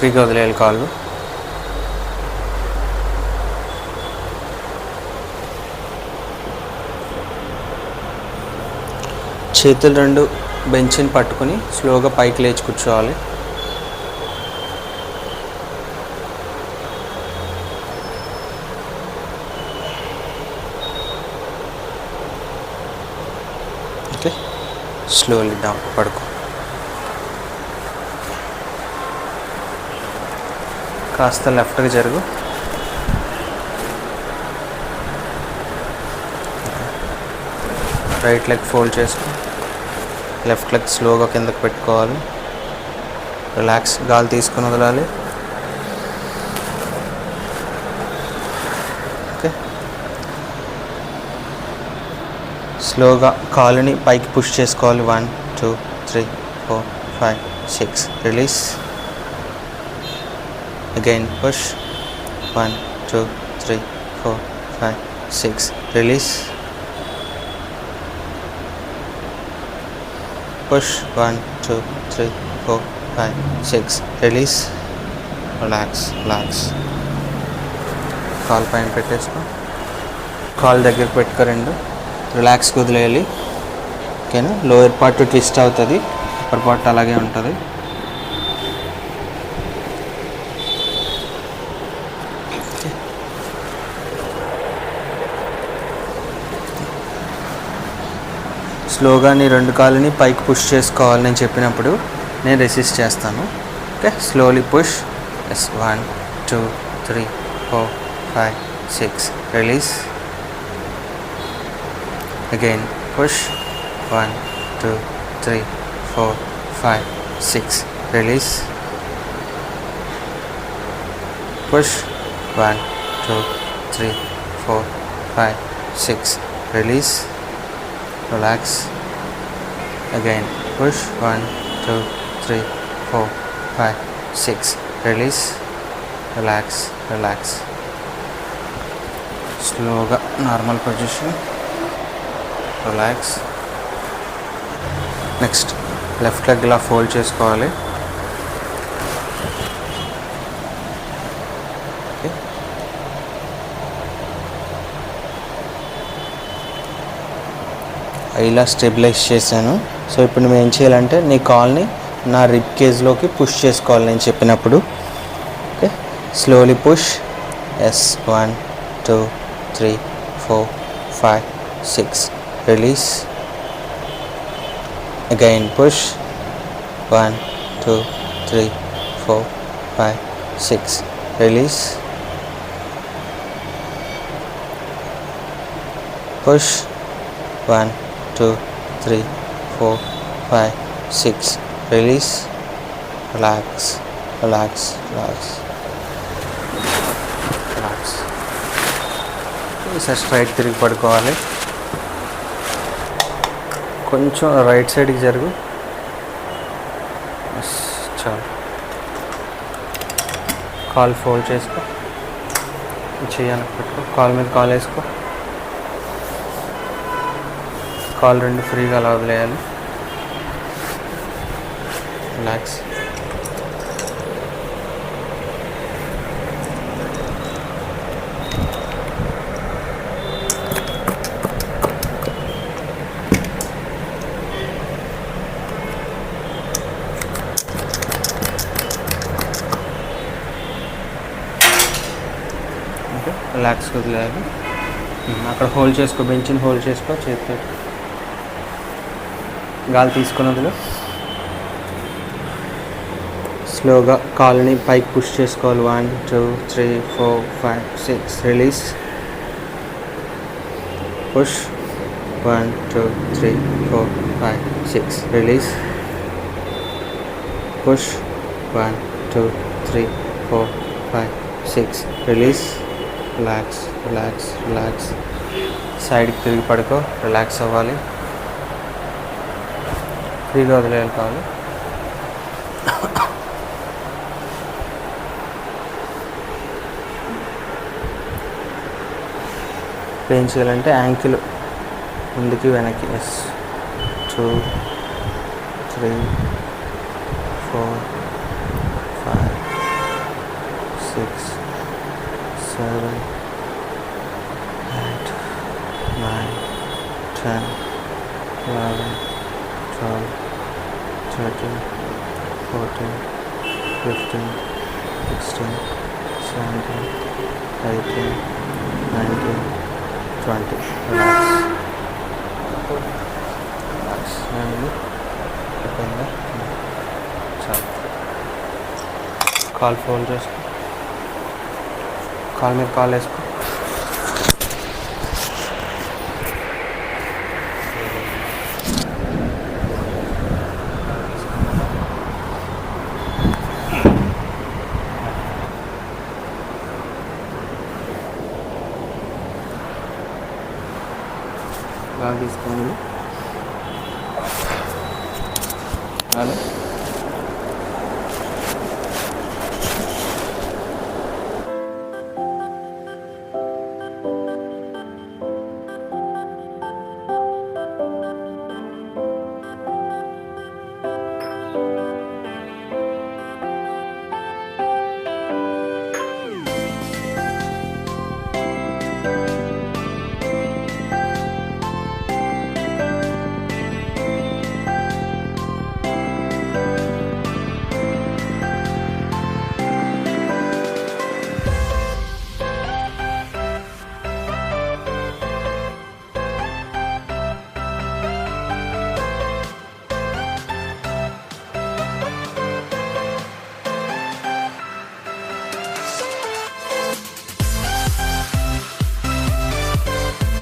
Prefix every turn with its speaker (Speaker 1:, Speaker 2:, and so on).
Speaker 1: ఫ్రీగా వదిలేయాలి కాళ్ళు. చేతులు రెండు బెంచ్ని పట్టుకుని స్లోగా పైకి లేచి కూర్చోవాలి. ఓకే, స్లోలీ డౌన్ పడుకో. కాస్త లెఫ్ట్కి జరుగు. రైట్ లెగ్ ఫోల్డ్ చేసుకో. లెఫ్ట్ లెగ్ స్లోగా కిందకి పెట్టుకోవాలి. రిలాక్స్, గాలి తీసుకొని వదలాలి. ఓకే, స్లోగా కాలుని పైకి పుష్ చేసుకోవాలి. 1 2 3 4 5 6. Release. Again push. 1 2 3 4 5 6. Release. Push. 1 2 3 4 5 6. Release. Relax. Call పైన పెట్టేసుకో. కాల్ దగ్గర పెట్టుకో. రెండు రిలాక్స్గా వదిలేయాలి. ఓకేనా? లోయర్ పార్ట్ ట్విస్ట్ అవుతుంది, అప్పర్ పార్ట్ అలాగే ఉంటుంది. స్లోగా నీ రెండు కాళ్ళని పైకి పుష్ చేసుకోవాలి. నేను చెప్పినప్పుడు నేను రెసిస్ట్ చేస్తాను. Okay, slowly push. Yes. 1 2 3 4 5 6. Release. Again push. 1 2 3 4 5 6. Release. Push. 1 2 3 4 5 6. Release. Relax. Again push. 1 2 3 4 5 6. Release. Relax. Slowగా normal position. Relax. Next left leg ఇలా ఫోల్డ్ చేసుకోవాలి. ఇలా స్టెబిలైజ్ చేశాను. సో ఇప్పుడు నువ్వు ఏం చేయాలంటే నీ కాల్ని నా రిబ్ కేజ్లోకి పుష్ చేసుకోవాలి నేను చెప్పినప్పుడు. Okay, slowly push. Yes. 1 2 3 4 5 6. Release. Again push. 1 2 3 4 5 6. Release. Push. 1 2 3 4 5 6. Release. Relax. ఈసారి స్ట్రైట్ తిరిగి పడుకోవాలి. కొంచెం రైట్ సైడ్కి జరుగు. చాలు. కాల్ ఫోల్డ్ చేసుకో. చెయ్యాలి పెట్టుకో. కాల్ మీద కాల్ వేసుకో. కాల్ రెండు ఫ్రీగా అలా వదిలేయాలి. రిలాక్స్. ఓకే, రిలాక్స్గా వదిలేయాలి. అక్కడ హోల్డ్ చేసుకో. బెంచ్ని హోల్డ్ చేసుకో. చేతి గాలి తీసుకున్నదిలో స్లోగా కాలుని పైకి పుష్ చేసుకోవాలి. 1 2 3 4 5 6. Release. Push. 1 2 3 4 5 6. Release. Push. 1 2 3 4 5 6. Release. Relax. సైడ్కి తిరిగి పడుకో. రిలాక్స్ అవ్వాలి. ఫ్రీగా వదిలేయాలి కావాలి. ఏం చేయాలంటే యాంకిల్ ముందుకి వెనక్కి. ఎస్. 2 3 4 5 6, 7, 8, 9, 10, 11, 12, 13, 14, 15, 16, 17, 18, 19, 20. Relax. Relax. చాలు. కాల్ ఫోల్డ్ చేసుకో. కాల్ మీద కాల్ వేసుకో. బాగా తీసుకోండి. హలో.